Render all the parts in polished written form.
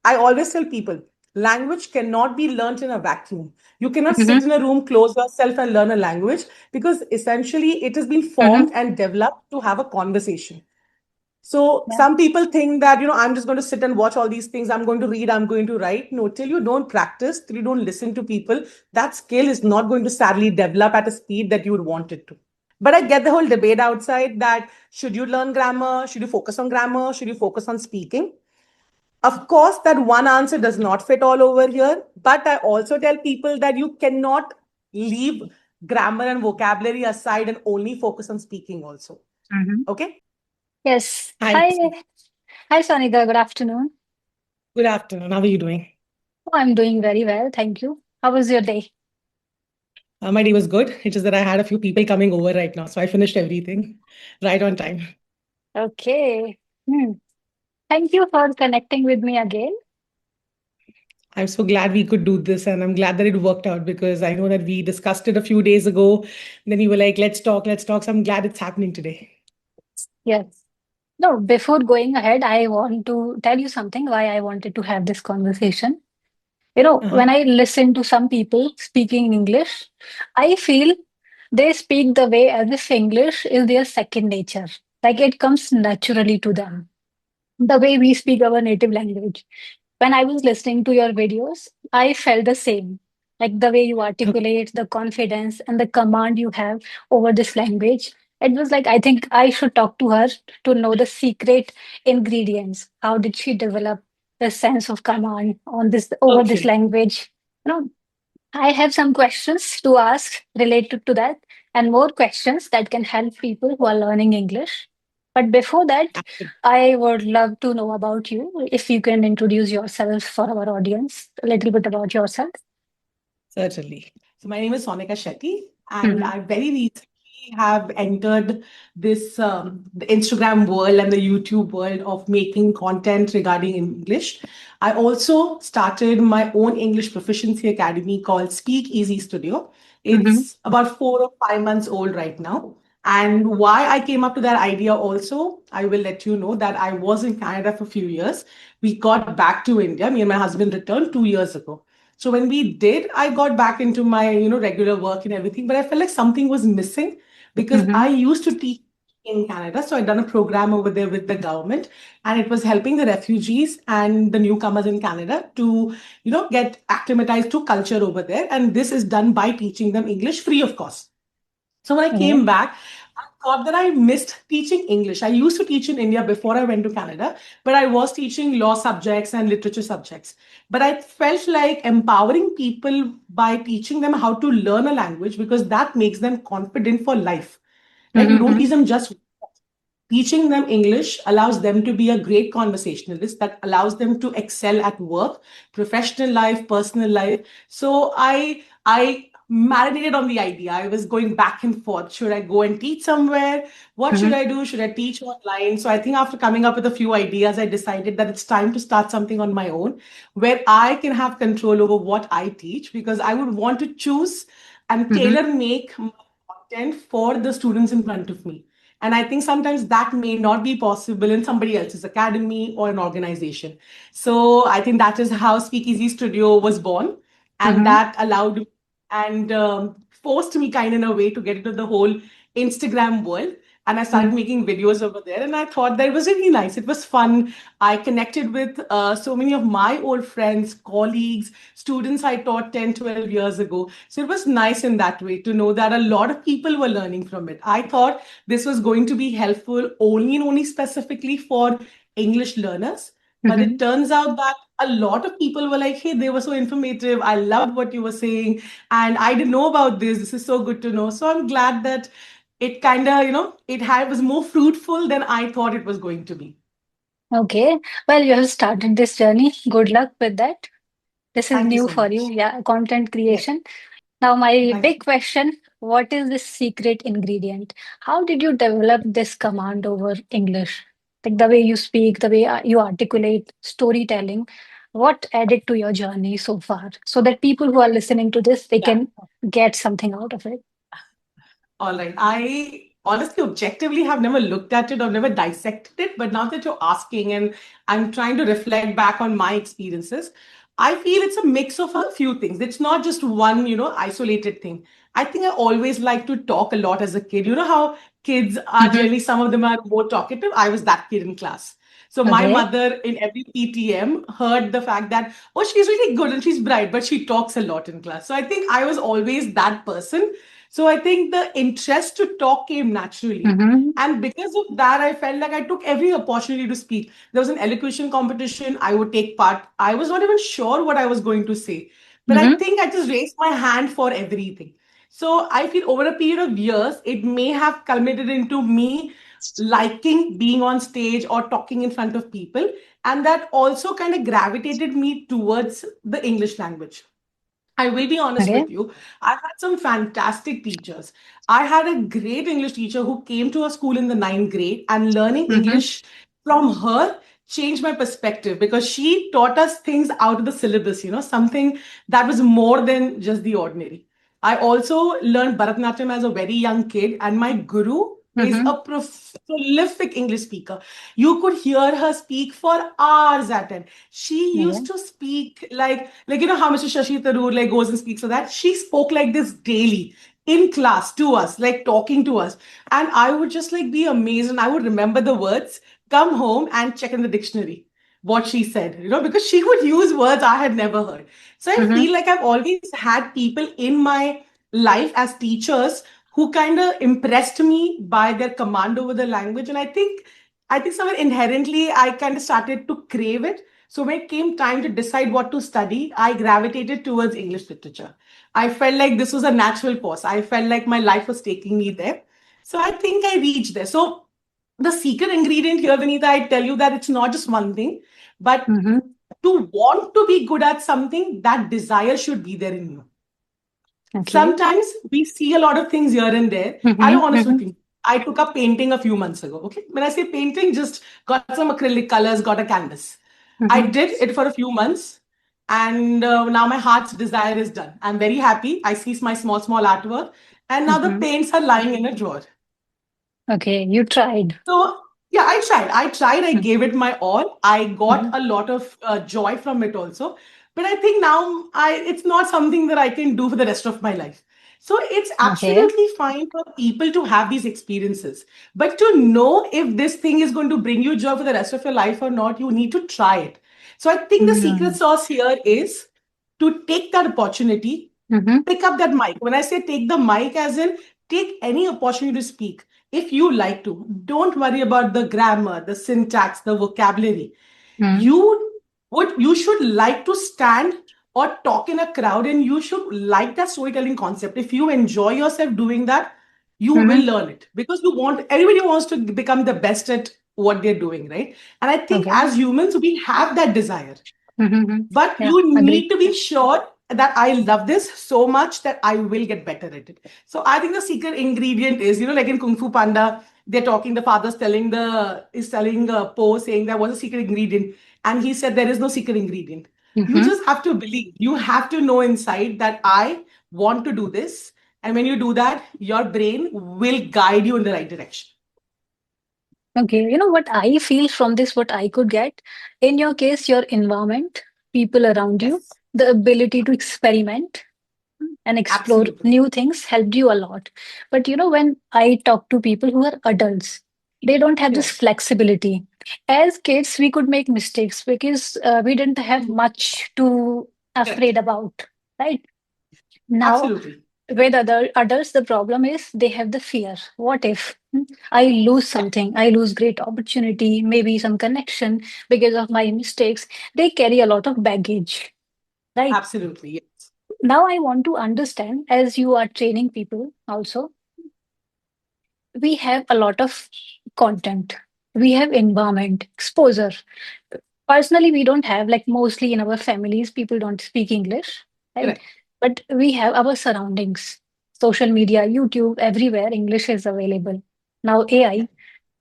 I always tell people language cannot be learnt in a vacuum. You cannot sit Mm-hmm. in a room, close yourself, and learn a language because essentially it has been Mm-hmm. formed and developed to have a conversation. So Yeah. some people think that, I'm just going to sit and watch all these things. I'm going to read, I'm going to write. No, till you don't practice, till you don't listen to people, that skill is not going to sadly develop at a speed that you would want it to. But I get the whole debate outside that should you learn grammar? Should you focus on grammar? Should you focus on speaking? Of course, that one answer does not fit all over here. But I also tell people that you cannot leave grammar and vocabulary aside and only focus on speaking also. Mm-hmm. Okay? Yes. Hi. Hi. Hi, Sonika. Good afternoon. Good afternoon. How are you doing? Oh, I'm doing very well. Thank you. How was your day? My day was good. It's just that I had a few people coming over right now. So I finished everything right on time. Okay. Hmm. Thank you for connecting with me again. I'm so glad we could do this. And I'm glad that it worked out because I know that we discussed it a few days ago. And then you were like, let's talk, let's talk. So I'm glad it's happening today. Yes. No, before going ahead, I want to tell you something why I wanted to have this conversation. Uh-huh. When I listen to some people speaking English, I feel they speak the way as if English is their second nature. Like it comes naturally to them, the way we speak our native language. When I was listening to your videos, I felt the same. Like the way you articulate, the confidence, and the command you have over this language. It was like, I think I should talk to her to know the secret ingredients. How did she develop the sense of command on this over this Okay. language? You know, I have some questions to ask related to that, and more questions that can help people who are learning English. But before that, I would love to know about you. If you can introduce yourself for our audience, a little bit about yourself. Certainly. So my name is Sonika Shetty, and Hmm. I very recently have entered this the Instagram world and the YouTube world of making content regarding English. I also started my own English proficiency academy called Speak Easy Studio. Hmm. It's about 4 or 5 months old right now. And why I came up to that idea also, I will let you know that I was in Canada for a few years. We got back to India. Me and my husband returned 2 years ago. So when we did, I got back into my, regular work and everything, but I felt like something was missing because Hmm. I used to teach in Canada. So I'd done a program over there with the government, and it was helping the refugees and the newcomers in Canada to, get acclimatized to culture over there. And this is done by teaching them English free of cost. So when I came back, I thought that I missed teaching English. I used to teach in India before I went to Canada, but I was teaching law subjects and literature subjects. But I felt like empowering people by teaching them how to learn a language because that makes them confident for life. Right? You don't Hmm. teach them just teaching them English allows them to be a great conversationalist that allows them to excel at work, professional life, personal life. So I marinated on the idea. I was going back and forth. Should I go and teach somewhere? What should Hmm. I do? Should I teach online? So I think after coming up with a few ideas, I decided that it's time to start something on my own where I can have control over what I teach because I would want to choose and Hmm. tailor make my content for the students in front of me. And I think sometimes that may not be possible in somebody else's academy or an organization. So I think that is how Speakeasy Studio was born. And Hmm. that allowed and forced me kind of in a way to get into the whole Instagram world. And I started Hmm. making videos over there. And I thought that it was really nice. It was fun. I connected with so many of my old friends, colleagues, students I taught 10, 12 years ago. So it was nice in that way to know that a lot of people were learning from it. I thought this was going to be helpful only and only specifically for English learners. But Hmm. it turns out that a lot of people were like, hey, they were so informative. I loved what you were saying. And I didn't know about this. This is so good to know. So I'm glad that it kind of, was more fruitful than I thought it was going to be. Okay. Well, you have started this journey. Good luck with that. This is Thank you new so for you. much. Yeah, content Yes, creation. Now, my thank big you. question, what is this secret ingredient? How did you develop this command over English? Like the way you speak, the way you articulate, storytelling. What added to your journey so far so that people who are listening to this, they Yeah. can get something out of it? All right. I honestly, objectively, have never looked at it or never dissected it. But now that you're asking, and I'm trying to reflect back on my experiences, I feel it's a mix of a few things. It's not just one, isolated thing. I think I always like to talk a lot as a kid. You know how kids are Mm-hmm. generally, some of them are more talkative. I was that kid in class. So my Okay. mother in every PTM heard the fact that, oh, she's really good and she's bright, but she talks a lot in class. So I think I was always that person. So I think the interest to talk came naturally. Mm-hmm. And because of that, I felt like I took every opportunity to speak. There was an elocution competition, I would take part. I was not even sure what I was going to say, but I Mm-hmm. think I just raised my hand for everything. So I feel over a period of years, it may have culminated into me liking being on stage or talking in front of people. And that also kind of gravitated me towards the English language. I will be honest Okay. with you. I've had some fantastic teachers. I had a great English teacher who came to a school in the ninth grade, and learning Mm-hmm. English from her changed my perspective because she taught us things out of the syllabus, something that was more than just the ordinary. I also learned Bharatanatyam as a very young kid, and my guru is Mm-hmm. a prolific English speaker. You could hear her speak for hours at end. She Okay. used to speak like how Mr. Shashi Tharoor like goes and speaks like that. She spoke like this daily in class to us, like talking to us, and I would just like be amazed, and I would remember the words, come home and check in the dictionary what she said, because she would use words I had never heard. So I Mm-hmm. feel like I've always had people in my life as teachers who kind of impressed me by their command over the language, and I think somewhere inherently I kind of started to crave it. So when it came time to decide what to study, I gravitated towards English literature. I felt like this was a natural course. I felt like my life was taking me there. So I think I reached there. So the secret ingredient here, Vineeta, I tell you that it's not just one thing, but Mm-hmm. to want to be good at something, that desire should be there in you. Okay. Sometimes we see a lot of things here and there. I'll be Mm-hmm. honest Mm-hmm. with you. I took up painting a few months ago. Okay. When I say painting, just got some acrylic colors, got a canvas. I Mm-hmm. did it for a few months. And now my heart's desire is done. I'm very happy. I see my small artwork. And now the Mm-hmm. paints are lying in a drawer. Okay. You tried. So yeah, I tried. I tried. I gave it my all. I got Mm-hmm. a lot of joy from it also. But I think now it's not something that I can do for the rest of my life. So it's Okay. absolutely fine for people to have these experiences. But to know if this thing is going to bring you joy for the rest of your life or not, you need to try it. So I think the secret Mm-hmm. sauce here is to take that opportunity, Mm-hmm. pick up that mic. When I say take the mic, as in take any opportunity to speak. If you like to, don't worry about the grammar, the syntax, the vocabulary. You should like to stand or talk in a crowd, and you should like that storytelling concept. If you enjoy yourself doing that, you will Mm-hmm. learn it because everybody wants to become the best at what they're doing, right? And I think Okay. as humans, we have that desire, Mm-hmm. but Yeah. you Agree. need to be sure that I love this so much that I will get better at it. So I think the secret ingredient is, like in Kung Fu Panda, they're talking, the father's telling Po, saying that was a secret ingredient. And he said there is no secret ingredient. You Mm-hmm. just have to believe. You have to know inside that I want to do this. And when you do that, your brain will guide you in the right direction. Okay. You know what I feel from this, what I could get? In your case, your environment, people around you, Yes, the ability to experiment and explore absolutely. new things helped you a lot. But when I talk to people who are adults, they don't have this Yes, flexibility. As kids, we could make mistakes because we didn't have mhm, much to afraid correct. about, right? Now, Absolutely. with other adults, the problem is they have the fear. What if I lose Yeah, something? I lose great opportunity, maybe some connection because of my mistakes. They carry a lot of baggage, right? absolutely. Yes. Now I want to understand, as you are training people also, we have a lot of content. We have environment, exposure. Personally, we don't have, like mostly in our families, people don't speak English, right? Correct. But we have our surroundings, social media, YouTube, everywhere, English is available. Now, Yeah. AI,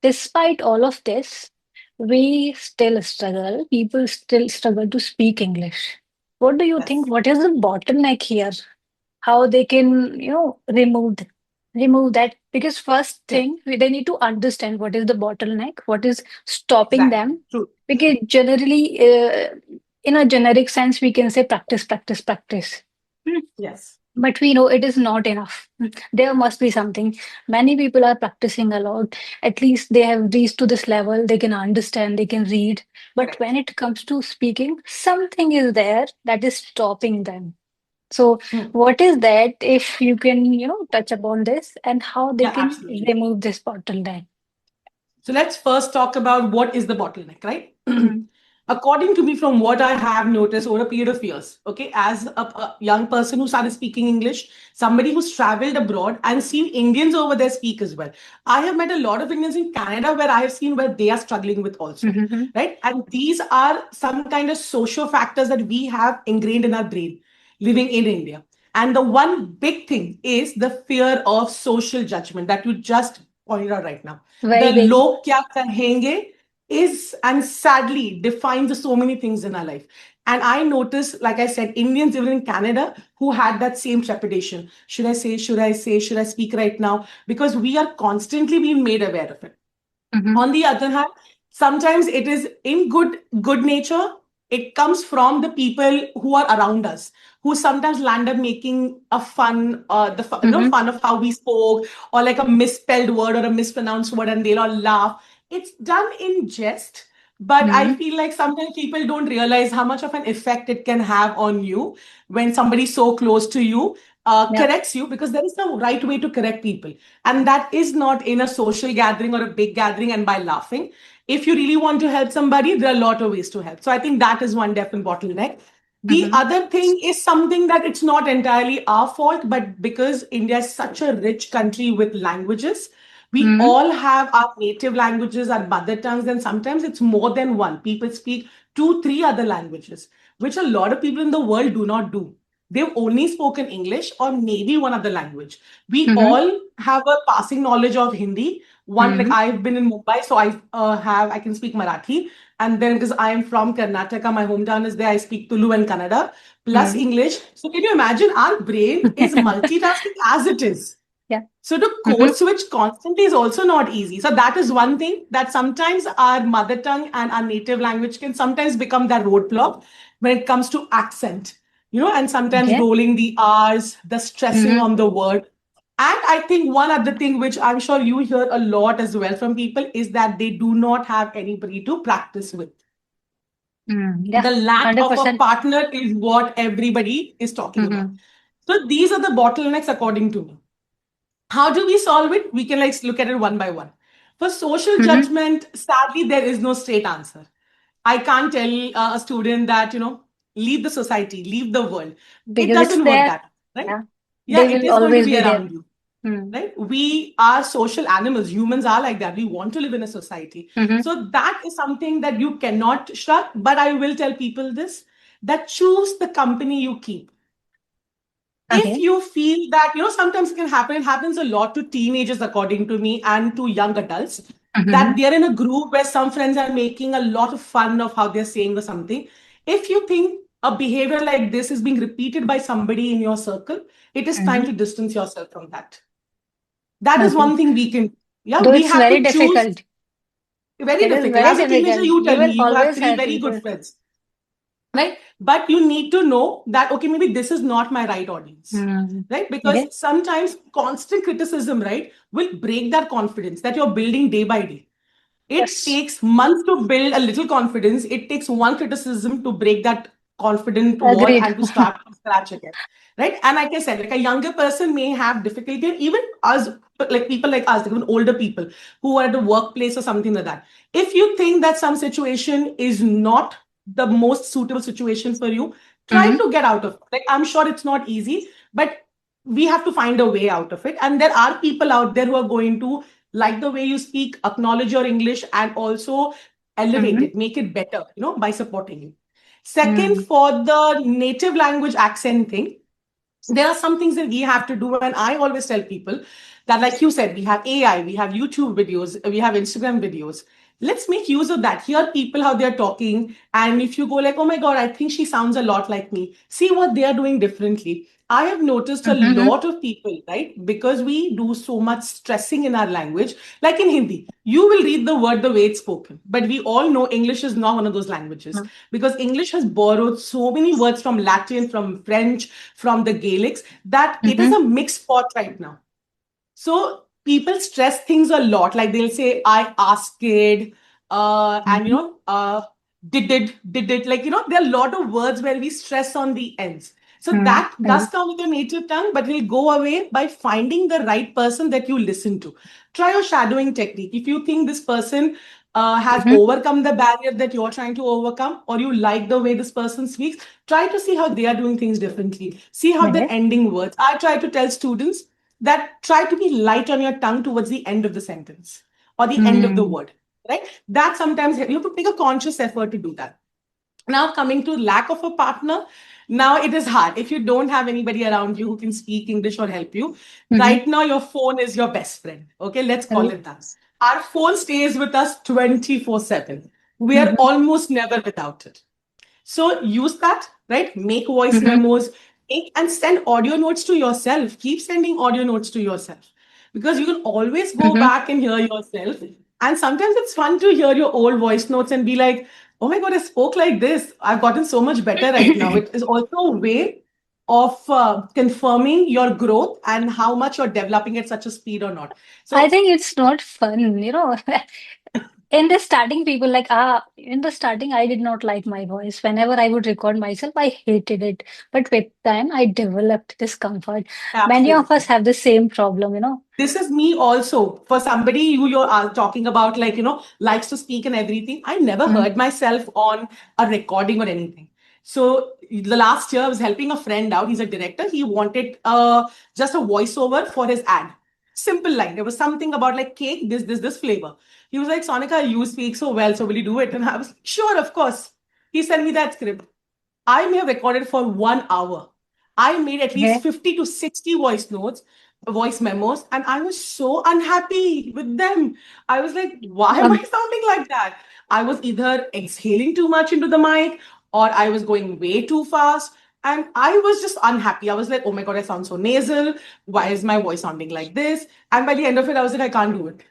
despite all of this, we still struggle. People still struggle to speak English. What do you think? Yes. What is the bottleneck here? How they can, remove? remove that, because first Yeah, thing they need to understand what is the bottleneck, what is stopping exactly. them. True. Because generally, in a generic sense, we can say practice, practice, practice. Hmm. Yes. But we know it is not enough. There must be something. Many people are practicing a lot. At least they have reached to this level. They can understand, they can read. But when Correct. it comes to speaking, something is there that is stopping them. So, Hmm. what is that? If you can, touch upon this and how they Yeah, can absolutely. remove this bottleneck. So let's first talk about what is the bottleneck, right? Mm-hmm. According to me, from what I have noticed over a period of years, okay, as a young person who started speaking English, somebody who's traveled abroad and seen Indians over there speak as well. I have met a lot of Indians in Canada where I have seen where they are struggling with also, Mm-hmm. right? And these are some kind of social factors that we have ingrained in our brain living in India. And the one big thing is the fear of social judgment that you just pointed out right now. The Very big. log kya kahenge is and sadly defines so many things in our life. And I noticed, like I said, Indians even in Canada who had that same trepidation. Should I say, should I say, should I speak right now? Because we are constantly being made aware of it. Mm-hmm. On the other hand, sometimes it is in good nature. It comes from the people who are around us, who sometimes land up making a fun, Mm-hmm. fun of how we spoke, or like a misspelled word or a mispronounced word, and they'll all laugh. It's done in jest, but I Mm-hmm. feel like sometimes people don't realize how much of an effect it can have on you when somebody so close to you Yeah. corrects you, because there is no right way to correct people, and that is not in a social gathering or a big gathering and by laughing. If you really want to help somebody, there are a lot of ways to help. So I think that is one definite bottleneck. The Mm-hmm. other thing is something that it's not entirely our fault, but because India is such a rich country with languages, we Mm-hmm. all have our native languages, our mother tongues, and sometimes it's more than one. People speak two, three other languages, which a lot of people in the world do not do. They've only spoken English or maybe one other language. We Mm-hmm. all have a passing knowledge of Hindi. One, like Mm-hmm. I've been in Mumbai, so I can speak Marathi. And then because I am from Karnataka, my hometown is there, I speak Tulu and Kannada plus Mm-hmm. English. So can you imagine our brain is multitasking as it is? Yeah. So to Mm-hmm. code switch constantly is also not easy. So that is one thing that sometimes our mother tongue and our native language can sometimes become that roadblock when it comes to accent, and sometimes Okay. rolling the R's, the stressing Mm-hmm. on the word. And I think one other thing which I'm sure you hear a lot as well from people is that they do not have anybody to practice with. Mm, yeah. The lack of a 100%. partner is what everybody is talking about. Mm-hmm. So these are the bottlenecks according to me. How do we solve it? We can like look at it one by one. For social Mm-hmm. judgment, sadly, there is no straight answer. I can't tell a student that, leave the society, leave the world. It Because it's doesn't work there. that way, right? Yeah. Yeah, They it will is going to always be be there. around you, Mm-hmm. right? We are social animals. Humans are like that. We want to live in a society. Mm-hmm. So that is something that you cannot shrug. But I will tell people this, that choose the company you keep. If Okay. you feel that, sometimes it can happen, it happens a lot to teenagers, according to me, and to young adults, Mm-hmm. that they're in a group where some friends are making a lot of fun of how they're saying or something. If you think a behavior like this is being repeated by somebody in your circle, it is time Mm-hmm. to distance yourself from that. That is Okay. one thing we can. Yeah, Though we it's have very to choose. difficult. Very It is difficult. very As a teenager, difficult. you You tell me, will you have always three have very good people. friends, right? But you need to know that, okay, maybe this is not my right audience, Mm. right? Because Okay. sometimes constant criticism, right, will break that confidence that you're building day by day. It Yes. takes months to build a little confidence. It takes one criticism to break that confident wall Agreed. and to start from scratch again, right? And like I said, like a younger person may have difficulty, and even us, like people like us, even older people who are at the workplace or something like that. If you think that some situation is not the most suitable situation for you, try Mm-hmm. to get out of it. Like I'm sure it's not easy, but we have to find a way out of it. And there are people out there who are going to like the way you speak, acknowledge your English, and also elevate Mm-hmm. it, make it better, by supporting you. Second, Mm. for the native language accent thing, there are some things that we have to do. And I always tell people that, like you said, we have AI, we have YouTube videos, we have Instagram videos. Let's make use of that. Hear people how they're talking. And if you go like, oh my God, I think she sounds a lot like me, see what they are doing differently. I have noticed a Mm-hmm. lot of people, right? Because we do so much stressing in our language. Like in Hindi, you will read the word the way it's spoken. But we all know English is not one of those languages because English has borrowed so many words from Latin, from French, from the Gaelics that it is Mm-hmm. a mixed pot right now. So people stress things a lot. Like they'll say, I asked it, and Mm-hmm. did it. Like, there are a lot of words where we stress on the ends. So that Mm-hmm. does come with your native tongue, but will go away by finding the right person that you listen to. Try your shadowing technique. If you think this person has Mm-hmm. overcome the barrier that you're trying to overcome, or you like the way this person speaks, try to see how they are doing things differently. See how they're Okay. ending words. I try to tell students that try to be light on your tongue towards the end of the sentence or the end of the Mm. word, right? That sometimes you have to make a conscious effort to do that. Now, coming to lack of a partner, now it is hard. If you don't have anybody around you who can speak English or help you, Mm-hmm. right now your phone is your best friend. Okay, let's call Right. it that. Our phone stays with us 24/7. We are Mm-hmm. almost never without it. So use that, right? Make voice Mm-hmm. memos, make and send audio notes to yourself. Keep sending audio notes to yourself because you can always go Mm-hmm. back and hear yourself. And sometimes it's fun to hear your old voice notes and be like, oh my God, I spoke like this. I've gotten so much better right now. It is also a way of confirming your growth and how much you're developing at such a speed or not. I So, think it's not fun. In the starting, people like, in the starting, I did not like my voice. Whenever I would record myself, I hated it. But with time, I developed discomfort. Many of us absolutely. have the same problem. This is me also. For somebody who you're talking about, like, likes to speak and everything, I never Mm-hmm. heard myself on a recording or anything. So the last year, I was helping a friend out. He's a director. He wanted just a voiceover for his ad. Simple line. There was something about like cake, this flavor. He was like, Sonika, you speak so well, so will you do it? And I was like, sure, of course. He sent me that script. I may have recorded for 1 hour. I made at least Okay. 50 to 60 voice notes, voice memos, and I was so unhappy with them. I was like, why am I Um, sounding like that? I was either exhaling too much into the mic or I was going way too fast. And I was just unhappy. I was like, oh my God, I sound so nasal. Why is my voice sounding like this? And by the end of it, I was like, I can't do it.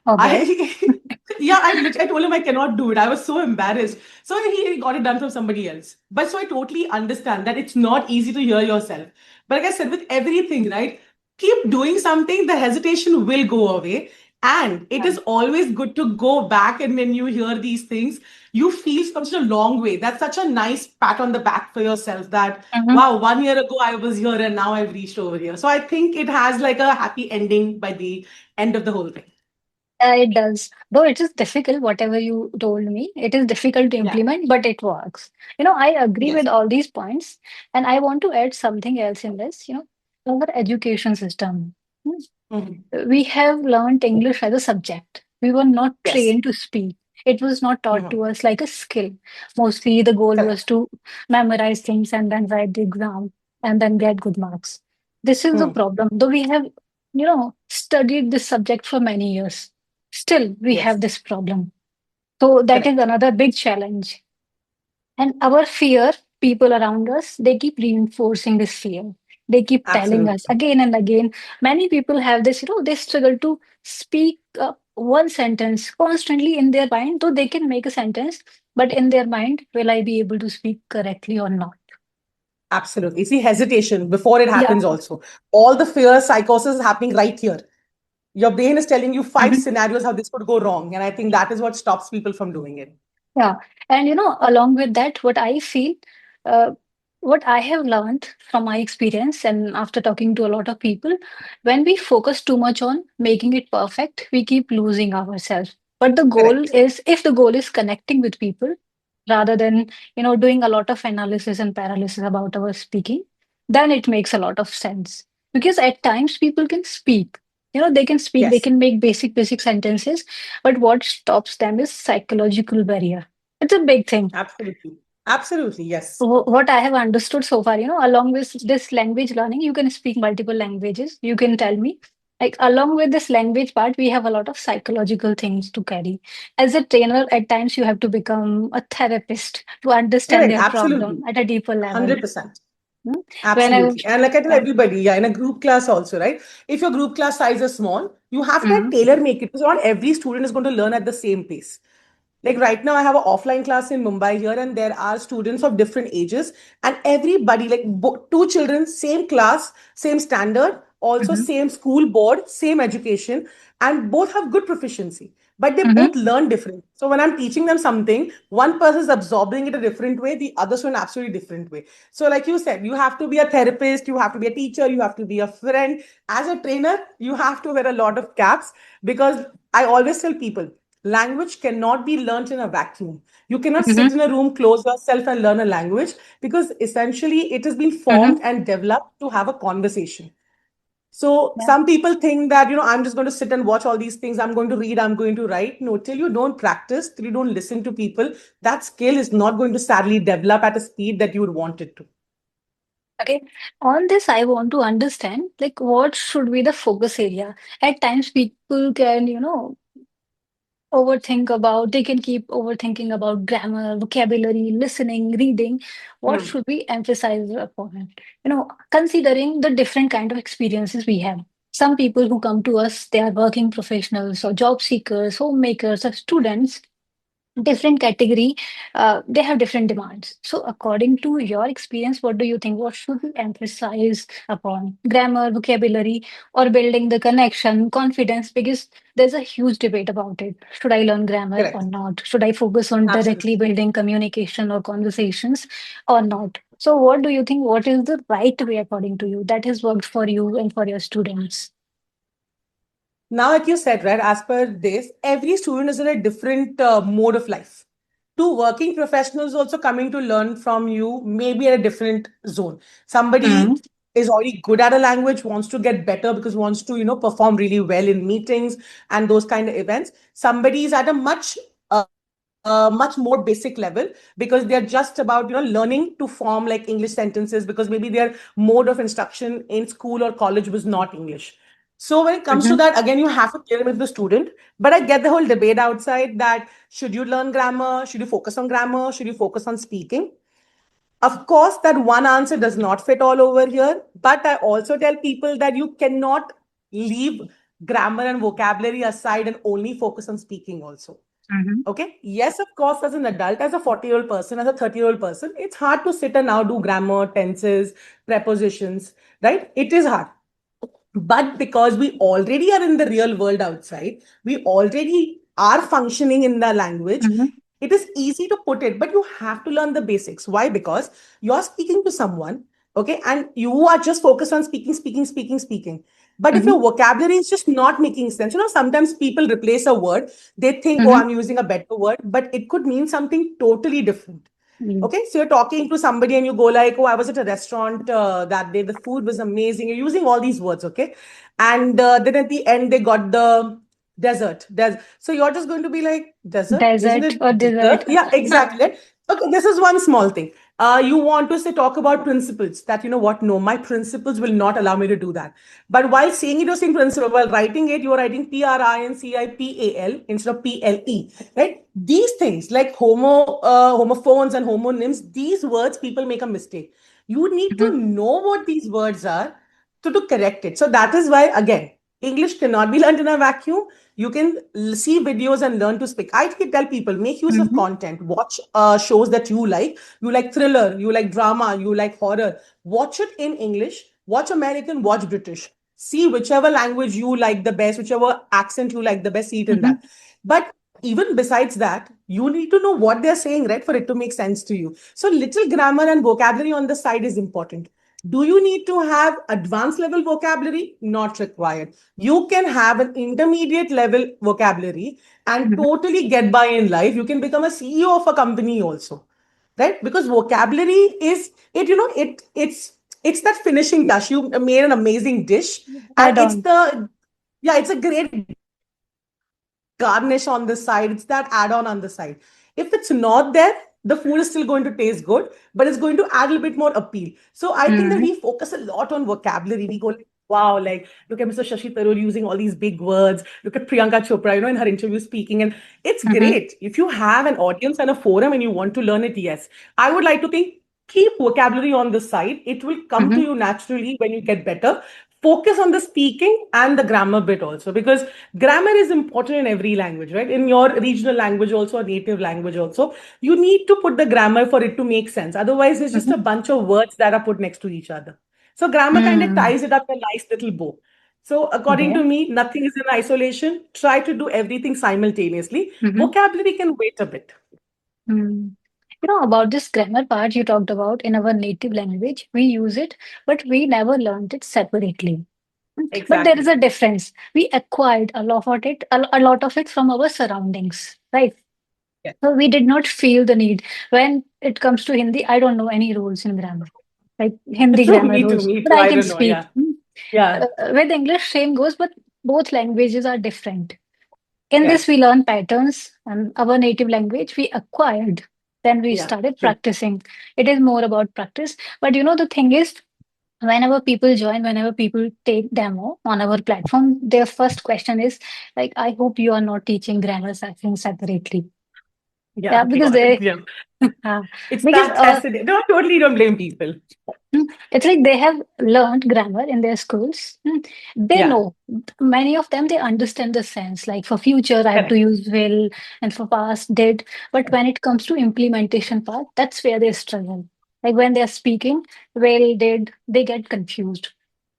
okay. I yeah, I told him I cannot do it. I was so embarrassed. So he got it done from somebody else. But so I totally understand that it's not easy to hear yourself. But like I said, with everything, right? Keep doing something, the hesitation will go away. And it is always good to go back and when you hear these things, you feel from such a long way. That's such a nice pat on the back for yourself that, Mm-hmm. wow, 1 year ago I was here and now I've reached over here. So I think it has like a happy ending by the end of the whole thing. It does. Though it is difficult, whatever you told me, it is difficult to Yeah. implement, but it works. I agree Yes. with all these points, and I want to add something else in this. Our education system. Mhm. We have learned English as a subject. We were not Yes. trained to speak. It was not taught Mhm. to us like a skill. Mostly the goal was Correct. to memorize things and then write the exam and then get good marks. This is the Mm. problem. Though we have, studied this subject for many years, still we Yes. have this problem. So that is Correct. another big challenge. And our fear, people around us, they keep reinforcing this fear. They keep telling us Absolutely. again and again. Many people have this, they struggle to speak one sentence constantly in their mind, though they can make a sentence, but in their mind, will I be able to speak correctly or not? Absolutely. See, hesitation before it Yeah. happens also. All the fear psychosis is happening right here. Your brain is telling you five Mhm. scenarios how this could go wrong. And I think that is what stops people from doing it. Yeah. And along with that, what I feel, uh, what I have learned from my experience and after talking to a lot of people, when we focus too much on making it perfect, we keep losing ourselves. But the goal Correct. is, if the goal is connecting with people rather than, doing a lot of analysis and paralysis about our speaking, then it makes a lot of sense. Because at times people can speak. They can speak, they Yes. can make basic sentences, but what stops them is psychological barrier. It's a big thing. Absolutely. Absolutely. Yes. What I have understood so far, along with this language learning, you can speak multiple languages. You can tell me. Like along with this language part, we have a lot of psychological things to carry. As a trainer, at times you have to become a therapist to understand Correct, their problem absolutely. at a deeper level. 100%. Hmm? When I Absolutely. And like I tell yeah. everybody, yeah, in a group class also, right? If your group class size is small, you have to Mhm. tailor make it because not every student is going to learn at the same pace. Like right now, I have an offline class in Mumbai here, and there are students of different ages, and everybody, like two children, same class, same standard, also Mhm. same school board, same education, and both have good proficiency, but they Mhm. both learn different. So when I'm teaching them something, one person is absorbing it a different way, the other one absolutely different way. So, like you said, you have to be a therapist, you have to be a teacher, you have to be a friend. As a trainer, you have to wear a lot of caps because I always tell people language cannot be learned in a vacuum. You cannot sit Mhm. in a room, close yourself, and learn a language because essentially it has been Mhm. formed and developed to have a conversation. So Yeah. some people think that, I'm just going to sit and watch all these things. I'm going to read, I'm going to write. No, till you don't practice, till you don't listen to people, that skill is not going to sadly develop at a speed that you would want it to. Okay. On this, I want to understand like what should be the focus area. At times, people can, overthink about, they can keep overthinking about grammar, vocabulary, listening, reading. What Hmm. should we emphasize upon it? Considering the different kind of experiences we have. Some people who come to us, they are working professionals or job seekers, homemakers, or students, different category, they have different demands. So according to your experience, what do you think, what should we emphasize upon, grammar, vocabulary, or building the connection, confidence? Because there's a huge debate about it. Should I learn grammar or Correct. not? Should I focus on directly Absolutely. building communication or conversations or not? So what do you think, what is the right way according to you that has worked for you and for your students? Now, like you said, right, as per this, every student is in a different mode of life. Two working professionals also coming to learn from you, maybe at a different zone. Somebody Mm-hmm. is already good at a language, wants to get better because wants to, perform really well in meetings and those kind of events. Somebody is at a much more basic level because they're just about learning to form like English sentences because maybe their mode of instruction in school or college was not English. So when it comes to Mm-hmm. that, again, you have to clear with the student. But I get the whole debate outside that should you learn grammar? Should you focus on grammar? Should you focus on speaking? Of course, that one answer does not fit all over here. But I also tell people that you cannot leave grammar and vocabulary aside and only focus on speaking also. Mm-hmm. Okay. Yes, of course, as an adult, as a 40-year-old person, as a 30-year-old person, it's hard to sit and now do grammar, tenses, prepositions, right? It is hard. But because we already are in the real world outside, we already are functioning in the language, Mm-hmm. it is easy to put it, but you have to learn the basics. Why? Because you're speaking to someone, okay, and you are just focused on speaking, speaking, speaking, speaking. But if Mm-hmm. your vocabulary is just not making sense, sometimes people replace a word, they think, oh, Mm-hmm. I'm using a better word, but it could mean something totally different. Mm-hmm. Okay, so you're talking to somebody and you go like, "Oh, I was at a restaurant that day. The food was amazing." You're using all these words, okay, and then at the end they got the desert. So you're just going to be like, "Desert? Isn't Desert it or dessert?" dessert. Yeah, exactly. Okay, this is one small thing. You want to say talk about principles that what? No, my principles will not allow me to do that. But while saying it, you're saying principle. While writing it, you're writing PRINCIPAL instead of PLE. Right? These things like homophones and homonyms, these words people make a mistake. You need Mhm. to know what these words are to correct it. So that is why again English cannot be learned in a vacuum. You can see videos and learn to speak. I tell people make use of Mhm. content. Watch shows that you like. You like thriller, you like drama, you like horror. Watch it in English. Watch American, watch British. See whichever language you like the best, whichever accent you like the best, see it in Mhm. that. But even besides that, you need to know what they're saying, right, for it to make sense to you. So little grammar and vocabulary on the side is important. Do you need to have advanced level vocabulary? Not required. You can have an intermediate level vocabulary and Mhm. totally get by in life. You can become a CEO of a company also, right? Because vocabulary is it. It's that finishing touch. You made an amazing dish, and Add it's on. the yeah, it's a great garnish on the side. It's that add-on on the side. If it's not there, the food is still going to taste good, but it's going to add a little bit more appeal. So I think that we Mhm. focus a lot on vocabulary. We go like wow, like look at Mr. Shashi Tharoor using all these big words. Look at Priyanka Chopra, in her interview speaking. And it's Mm-hmm. great. If you have an audience and a forum and you want to learn it, yes. I would like to think keep vocabulary on the side. It will come to Mm-hmm. you naturally when you get better. Focus on the speaking and the grammar bit also, because grammar is important in every language, right? In your regional language also, or native language also, you need to put the grammar for it to make sense. Otherwise, it's just Mm-hmm. a bunch of words that are put next to each other. So grammar kind of Mm. ties it up in a nice little bow. So according Okay. to me, nothing is in isolation. Try to do everything simultaneously. Mm-hmm. Vocabulary can wait a bit. Mm. About this grammar part you talked about in our native language, we use it, but we never learned it separately. But there is Exactly. a difference. We acquired a lot of it from our surroundings, right? Yes. So we did not feel the need. When it comes to Hindi, I don't know any rules in grammar, like Hindi True. grammar Me too. rules, Me but too. I I can don't know. speak. Yeah. Yeah. With English, same goes, but both languages are different. In this, we Yes. learn patterns and our native language we acquired. Then we Yeah. started True. practicing. It is more about practice. But the thing is, whenever people take demo on our platform, their first question is like, I hope you are not teaching grammar separately. Yeah. Yeah, Okay. because Got it. they, Yeah. uh, It's because that tested. No, totally don't blame people. it's like they have learned grammar in their schools. They Yeah. know, many of them, they understand the sense. Like for future, I have to Correct. use will, and for past, did. But when it comes to implementation part, that's where they struggle. Like when they're speaking, will, did, they get confused.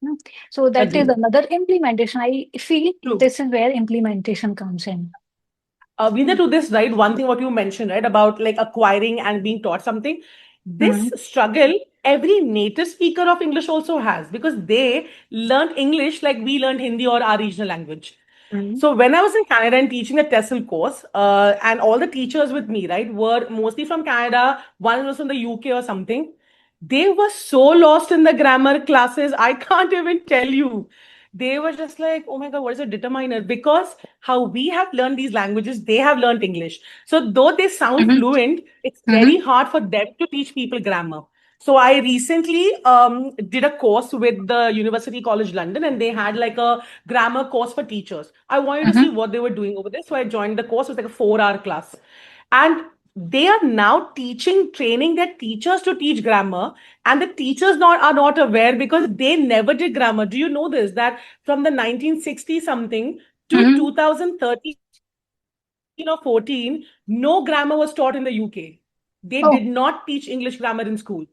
Mm. So that is Agreed. another implementation. I feel True. this is where implementation comes in. Neither to this, right? One thing what you mentioned, right, about like acquiring and being taught something. Mm-hmm. This struggle, every native speaker of English also has, because they learned English like we learned Hindi or our regional language. Mm-hmm. So when I was in Canada and teaching a TESOL course, and all the teachers with me, right, were mostly from Canada. One was from the UK or something. They were so lost in the grammar classes. I can't even tell you. They were just like, oh my God, what is a determiner? Because how we have learned these languages, they have learned English. So though they sound fluent, it's Mm-hmm. very hard for them to teach people grammar. So I recently did a course with the University College London, and they had like a grammar course for teachers. I wanted to see Mm-hmm. what they were doing over there. So I joined the course. It was like a 4 hour class. And they are now training their teachers to teach grammar, and the teachers are not aware because they never did grammar. Do you know this? That from the 1960 something to Mm-hmm. 2013 or 14, no grammar was taught in the UK. They did not teach Oh. English grammar in schools.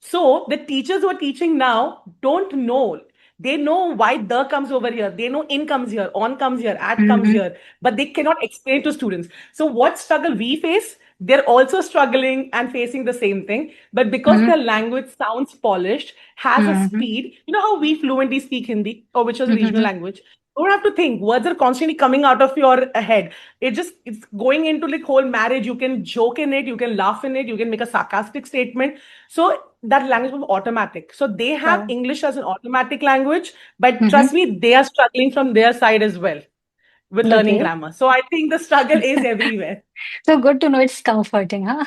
So the teachers who are teaching now don't know. They know why the comes over here. They know in comes here, on comes here, at comes here, Mm-hmm. but they cannot explain to students. So what struggle we face, they're also struggling and facing the same thing. But because Mm-hmm. their language sounds polished, has a Mm-hmm. speed, you know how we fluently speak Hindi, or which is a regional Mm-hmm. language. You don't have to think. Words are constantly coming out of your head. It's going into like whole marriage. You can joke in it, you can laugh in it, you can make a sarcastic statement. So that language was automatic. So they have Wow. English as an automatic language, but Mm-hmm. trust me, they are struggling from their side as well with learning Okay. grammar. So I think the struggle is everywhere. So good to know it's comforting, huh?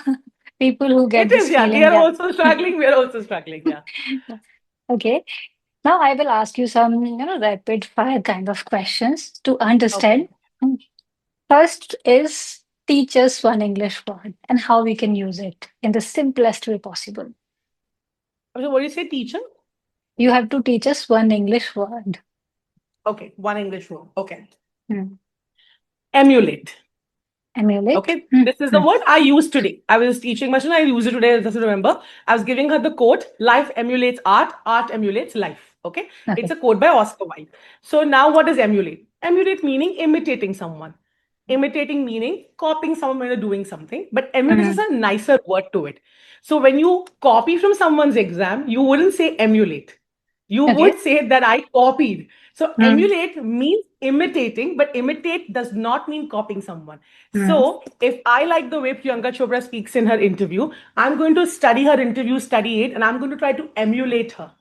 People who get It this is, yeah. They feeling, are yeah. also struggling. We are also struggling, yeah. Okay. Now I will ask you some, rapid fire kind of questions to understand. Okay. Mm. First is teach us one English word and how we can use it in the simplest way possible. So what do you say, teacher? You have to teach us one English word. Okay, one English word. Okay. Mm. Emulate. Emulate. Okay, this is the word I used today. I was teaching my student, I use it today, just to remember. I was giving her the quote, life emulates art, art emulates life. Okay, it's Okay. a quote by Oscar Wilde. So now what is emulate? Emulate meaning imitating someone. Imitating meaning copying someone when you're doing something, but emulate is Mm. a nicer word to it. So when you copy from someone's exam, you wouldn't say emulate. You Okay. would say that I copied. So Mm. emulate means imitating, but imitate does not mean copying someone. Mm. So if I like the way Priyanka Chopra speaks in her interview, I'm going to study her interview, study it, and I'm going to try to emulate her.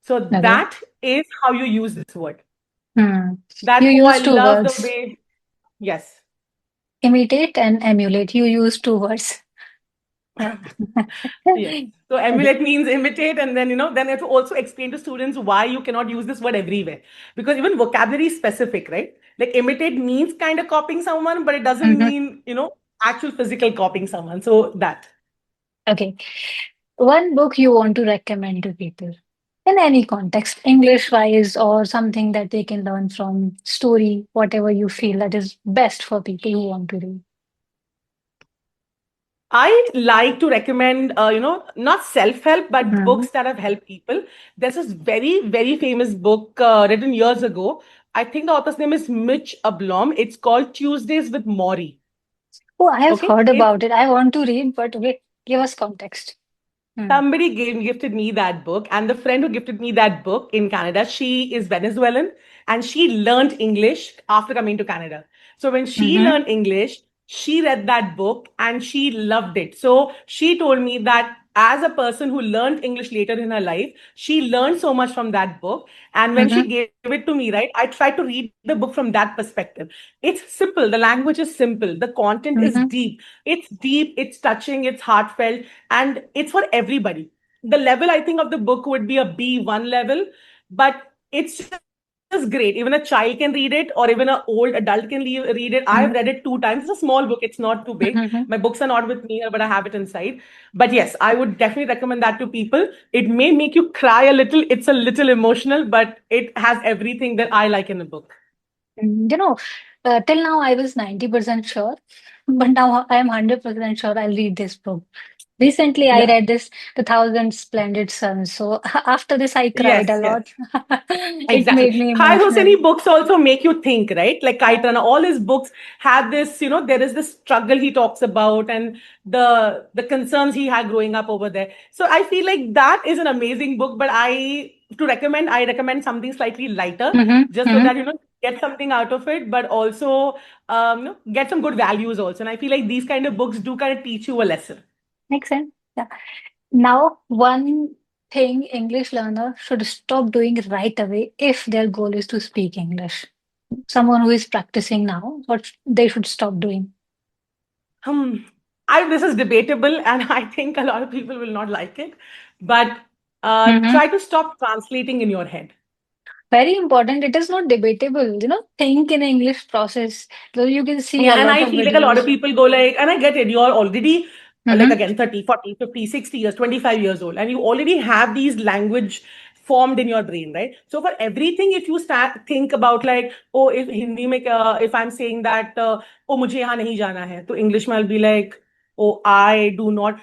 So Okay. that is how you use this word. Mm. That, You oh, I use two love the words, way. Yes. imitate and emulate. You use two words. Yeah. Yes. So emulate means imitate, and then then you have to also explain to students why you cannot use this word everywhere. Because even vocabulary is specific, right? Like imitate means kind of copying someone, but it doesn't Mhm. mean, actual physical copying someone. So that. Okay. One book you want to recommend to people in any context, English wise or something that they can learn from, story, whatever you feel that is best for people who want to read. I like to recommend, not self-help, but Mhm. books that have helped people. There's this very, very famous book written years ago. I think the author's name is Mitch Ablom. It's called Tuesdays with Maury. Oh, I have Okay. heard It's about it. I want to read, but okay, give us context. Hmm. Somebody gifted me that book, and the friend who gifted me that book in Canada, she is Venezuelan, and she learned English after coming to Canada. So when she Mm-hmm. learned English, she read that book and she loved it. So she told me that as a person who learned English later in her life, she learned so much from that book. And when she Mm-hmm. gave it to me, right, I tried to read the book from that perspective. It's simple. The language is simple. The content is Mm-hmm. deep. It's touching, it's heartfelt, and it's for everybody. The level, I think, of the book would be a B1 level, but it's just great. Even a child can read it, or even an old adult can read it. I've read it 2 times. It's a small book, it's not too big. My Mm-hmm. books are not with me here, but I have it inside. But yes, I would definitely recommend that to people. It may make you cry a little, it's a little emotional, but it has everything that I like in a book. You know, till now I was 90% sure, but now I am 100% sure I'll read this book. Recently, I Yeah. read this, The Thousand Splendid Suns. So after this, I cried Yes, a yes. lot. It Exactly. made me Khai emotional. Hosseini books also make you think, right? Like Yeah. Kite Runner, all his books have this, there is this struggle he talks about, and the concerns he had growing up over there. So I feel like that is an amazing book, but I recommend something slightly lighter, Mm-hmm. just so Mm-hmm. that, get something out of it, but also get some good values also. And I feel like these kind of books do kind of teach you a lesson. Makes sense. Yeah. Now, one thing English learner should stop doing right away if their goal is to speak English. Someone who is practicing now, what they should stop doing. Hmm. This is debatable, and I think a lot of people will not like it. But Mm-hmm. try to stop translating in your head. Very important. It is not debatable. Think in English process. So you can see a Yeah, and lot I of feel like a lot videos. of people go like, and I get it, you're already like Mm-hmm. again 30, 40, 50, 60 years, 25 years old, and you already have these language formed in your brain, right? So for everything, if you start think about like, oh, if Hindi mein, if I'm saying that, oh, mujhe yahan nahi jana hai, to English mein I'll be like, oh, I do not.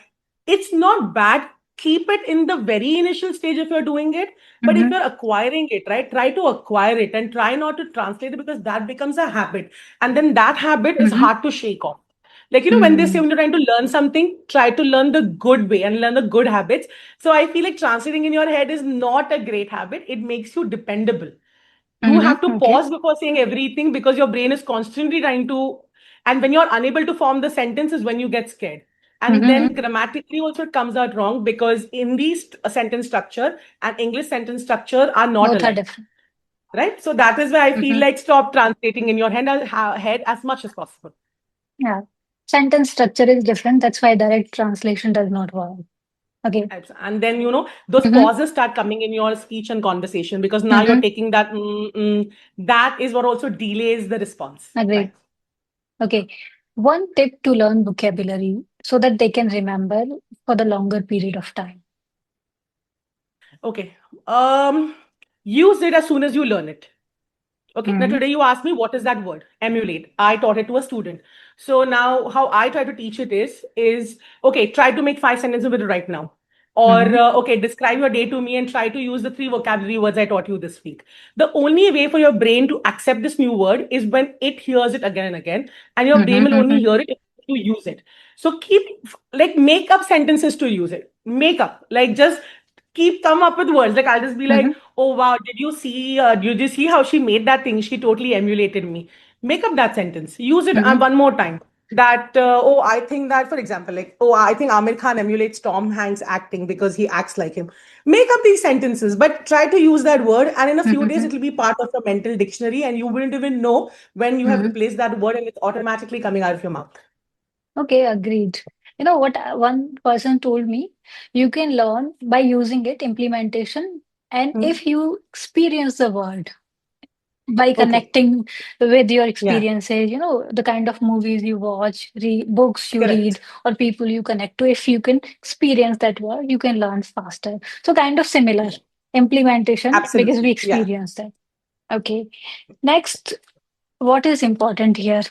It's not bad. Keep it in the very initial stage if you're doing it. But if Mm-hmm. you're acquiring it, right, try to acquire it and try not to translate it, because that becomes a habit, and then that habit is Mm-hmm. hard to shake off. Like, when they say Mm-hmm. when you're trying to learn something, try to learn the good way and learn the good habits. So I feel like translating in your head is not a great habit. It makes you dependable. You have to Mm-hmm. Okay. pause before saying everything, because your brain is constantly trying to, and when you're unable to form the sentence is when you get scared. And Mm-hmm. then grammatically also it comes out wrong, because in these sentence structure and English sentence structure are not Both are alike, different. right? So that is why I feel Mm-hmm. like stop translating in your head as much as possible. Yeah. Sentence structure is different. That's why direct translation does not work. Okay. And then, those Mm-hmm. pauses start coming in your speech and conversation, because now you're Mm-hmm. taking that, that is what also delays the response Agreed. time. Okay. One tip to learn vocabulary so that they can remember for the longer period of time. Okay. Um, Use it as soon as you learn it. Okay, now Mm-hmm. today you asked me what is that word? Emulate. I taught it to a student. So now how I try to teach it is okay, try to make 5 sentences with it right now. Or Mm-hmm. okay, describe your day to me and try to use the 3 vocabulary words I taught you this week. The only way for your brain to accept this new word is when it hears it again and again, and your brain will only Mm-hmm. hear it if you use it. So keep like make up sentences to use it. Make up like just keep come up with words. Like I'll just be like, Mm-hmm. oh wow, did you see how she made that thing? She totally emulated me. Make up that sentence. Use it Mm-hmm. one more time. That oh, I think that, for example, like, oh, I think Amir Khan emulates Tom Hanks acting because he acts like him. Make up these sentences, but try to use that word, and in a few days Mm-hmm. it will be part of your mental dictionary, and you wouldn't even know when you have Mm-hmm. replaced that word, and it's automatically coming out of your mouth. Okay, agreed. You know what one person told me? You can learn by using it, implementation, and Hmm. if you experience the world by Okay. connecting with your Yeah. experiences, the kind of movies you watch, books you read, Correct. or people you connect to, if you can experience that world, you can learn faster. So, kind of similar implementation because we Absolutely. Yeah. experience that. Okay. Next, what is important here?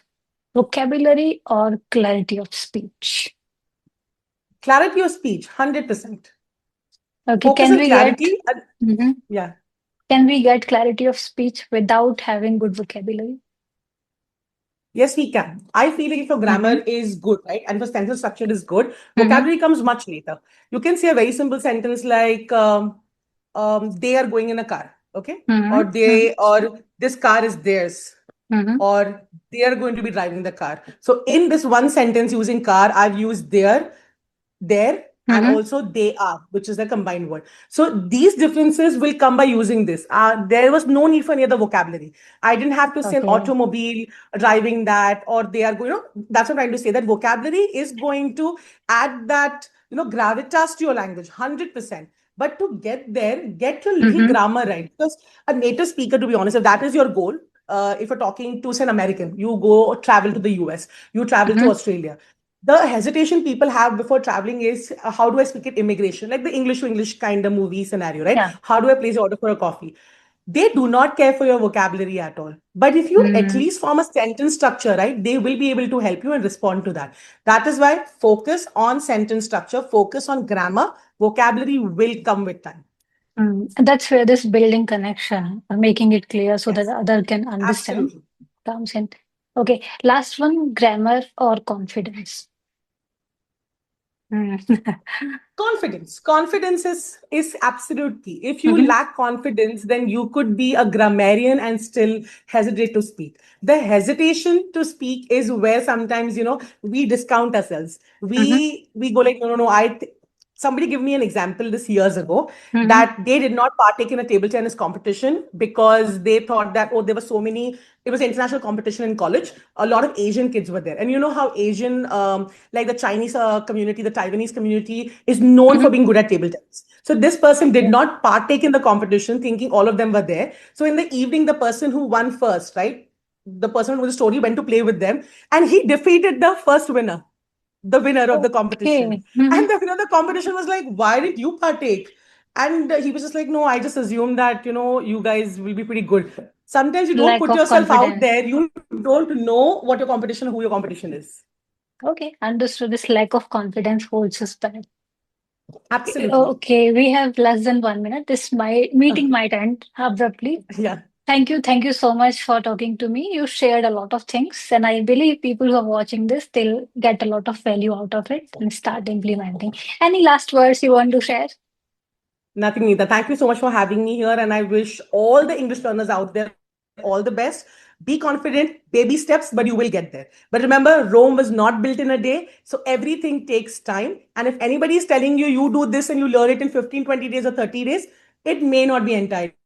Vocabulary or clarity of speech? Clarity of speech, 100%. Okay. Focus Can on we get clarity. Mhm. Yeah. Can we get clarity of speech without having good vocabulary? Yes, we can. I feel like if your grammar Mm-hmm. is good, right, and if your sentence structure is good, Mm-hmm. vocabulary comes much later. You can say a very simple sentence like, they are going in a car, okay? Mm-hmm. Or this car is theirs, Mm-hmm. or they are going to be driving the car. So in this one sentence using car, I've used there, and Mm-hmm. also they are, which is a combined word. So these differences will come by using this. There was no need for any other vocabulary. I didn't have to say an Okay. automobile driving that, or they are going, that's what I'm trying to say, that vocabulary is going to add that, gravitas to your language, 100%. But to get there, get your little Mm-hmm. grammar right. Because a native speaker, to be honest, if that is your goal, if you're talking to, say, an American, you go travel to the US, you travel to Mm-hmm. Australia, the hesitation people have before traveling is, how do I speak it immigration, like the English to English kind of movie scenario, right? Yeah. How do I place an order for a coffee? They do not care for your vocabulary at all. But if you at Mm. least form a sentence structure, right, they will be able to help you and respond to that. That is why focus on sentence structure, focus on grammar, vocabulary will come with time. Mm. And that's where this building connection, making it clear so that Yes, other can understand, absolutely. comes in. Okay. Last one, grammar or confidence. Mm. Confidence is absolute key. If you Mm-hmm. lack confidence, then you could be a grammarian and still hesitate to speak. The hesitation to speak is where sometimes, we discount ourselves. Mm-hmm. We go like, no, no, no. Somebody give me an example this years ago Mm-hmm. that they did not partake in a table tennis competition because they thought that, oh, there were so many. It was an international competition in college. A lot of Asian kids were there, and you know how Asian, like the Chinese community, the Taiwanese community, is known Mm-hmm. for being good at table tennis. So this person did Yeah. not partake in the competition, thinking all of them were there. So in the evening, the person who won first, right, the person with the story went to play with them, and he defeated the winner of the competition. Okay. Mm-hmm. And the winner of the competition was like, "Why did you partake?" And he was just like, "No, I just assumed that you guys will be pretty good." Sometimes you don't Lack put of yourself out confidence. there. You don't know what your competition, who your competition is. Okay. Understood. This lack of confidence holds us back. Absolutely. Okay. We have less than 1 minute. This meeting might end abruptly. Yeah. Thank you so much for talking to me. You shared a lot of things, and I believe people who are watching this, they'll get a lot of value out of it and start implementing. Any last words you want to share? Nothing, Neeta. Thank you so much for having me here. And I wish all the English learners out there all the best. Be confident, baby steps, but you will get there. But remember, Rome was not built in a day. So everything takes time. And if anybody is telling you, you do this and you learn it in 15, 20 days or 30 days, it may not be entirely true.